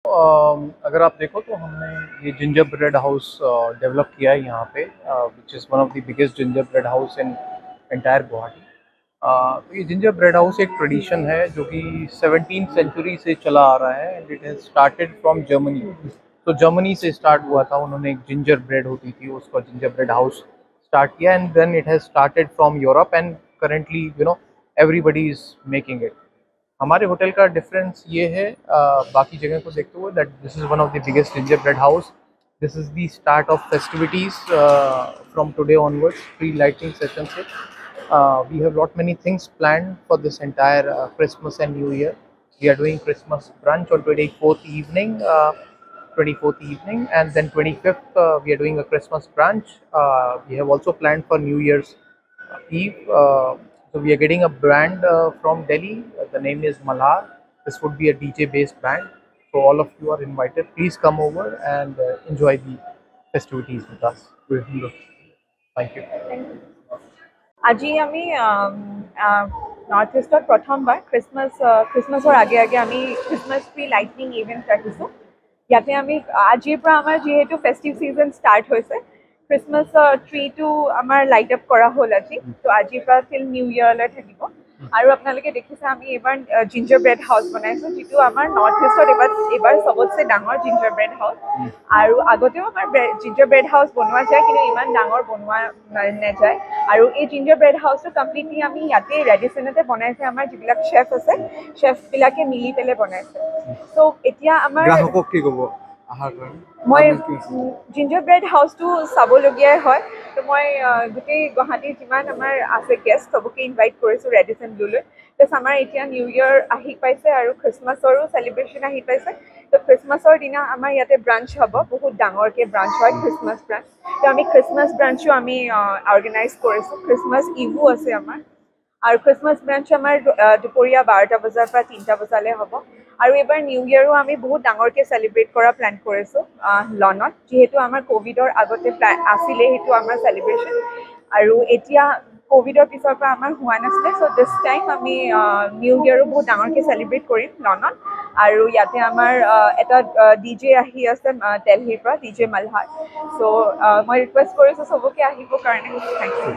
अगर आप देखो तो हमने ये जिंजर ब्रेड हाउस डेवलप किया है यहाँ पे, which is one of the biggest ginger bread house in entire Guwahati. तो ये जिंजर ब्रेड हाउस एक ट्रेडिशन है जो कि 17th सेंचुरी से चला आ रहा है and it has started from Germany. तो जर्मनी से स्टार्ट हुआ था, उन्होंने एक जिंजर ब्रेड होती थी उसको जिंजर ब्रेड हाउस स्टार्ट किया and then it has started from Europe and currently everybody is making it. हमारे होटल का डिफरेंस ये है बाकी जगह को देखते हुए that this is one of the biggest ginger bread house. This is the start of festivities from today onwards, pre lighting session say. We have lot many things planned for this entire Christmas and New Year. We are doing Christmas brunch on 24th evening, and then 25th we are doing a Christmas brunch. We have also planned for New Year's Eve. So we are getting a brand from Delhi. The name is Malhar. This would be a DJ-based band. So all of you are invited. Please come over and enjoy the festivities with us. Thank you. আজি আমি north ইষ্টত প্ৰথমবাৰ খ্ৰীষ্টমাছৰ আগে আগে আমি Christmas tree lightning event ৰাখিছোঁ। ইয়াতে আমি আজিৰ পৰা আমাৰ যিহেতু ফেষ্টিভ ছিজন ষ্টাৰ্ট হৈছে, খ্ৰীষ্টমাছৰ ট্ৰিটো আমাৰ লাইট আপ কৰা হ'ল আজি। তো আজিৰ পৰা টিল নিউ ইয়েৰলৈ থাকিব। আৰু আপোনালোকে দেখিছে আমি এইবাৰ জিঞ্জাৰ ব্ৰেড হাউচ বনাইছোঁ, যিটো আমাৰ নৰ্থ ইষ্টত এইবাৰ চবতছে ডাঙৰ জিঞ্জাৰ ব্ৰেড হাউচ। আৰু আগতেও আমাৰ জিঞ্জাৰ ব্ৰেড হাউচ বনোৱা যায়, কিন্তু ইমান ডাঙৰ বনোৱা নাযায়। আৰু এই জিঞ্জাৰ ব্ৰেড হাউচটো কমপ্লিটলি আমি ইয়াতে ৰেডিচনতে বনাইছে, আমাৰ যিবিলাক চেফ আছে চেফবিলাকে মিলি পেলাই বনাইছে। ত' এতিয়া আমাৰ গ্ৰাহকক কি ক'ব? মই জিঞ্জাৰ ব্ৰেড হাউচটো চাবলগীয়াই হয়। তো মই গোটেই গুৱাহাটীৰ যিমান আমাৰ আছে গেষ্ট চবকে ইনভাইট কৰিছোঁ ৰেডিচন ব্লুলৈ। প্লাছ আমাৰ এতিয়া নিউ ইয়েৰ আহি পাইছে আৰু খ্ৰীষ্টমাছৰো চেলিব্ৰেশ্যন আহি পাইছে। তো খ্ৰীষ্টমাছৰ দিনা আমাৰ ইয়াতে ব্ৰাঞ্চ হ'ব, বহুত ডাঙৰকৈ ব্ৰাঞ্চ হয় খ্ৰীষ্টমাছ ব্ৰাঞ্চ। তো আমি খ্ৰীষ্টমাছ ব্ৰাঞ্চো আমি অৰ্গেনাইজ কৰিছোঁ। খ্ৰীষ্টমাছ ইভো আছে আমাৰ, আৰু খ্ৰীষ্টমাছ ব্ৰাঞ্চ আমাৰ দুপৰীয়া 12টা বজাৰ পৰা 3টা বজালৈ হ'ব। আৰু এইবাৰ নিউ ইয়েৰো আমি বহুত ডাঙৰকৈ চেলিব্ৰেট কৰা প্লেন কৰিছোঁ লনত, যিহেতু আমাৰ ক'ভিডৰ আগতে আছিলে সেইটো আমাৰ চেলিব্ৰেশ্যন। আৰু এতিয়া ক'ভিডৰ পিছৰ পৰা আমাৰ হোৱা নাছিলে, চ' দিছ টাইম আমি নিউ ইয়েৰো বহুত ডাঙৰকৈ চেলিব্ৰেট কৰিম লনত। আৰু ইয়াতে আমাৰ এটা DJ আহি আছে দিল্লীৰ পৰা, DJ মালহাৰ। চ' মই ৰিকুৱেষ্ট কৰিছোঁ চবকে আহিবৰ কাৰণে। Thank U.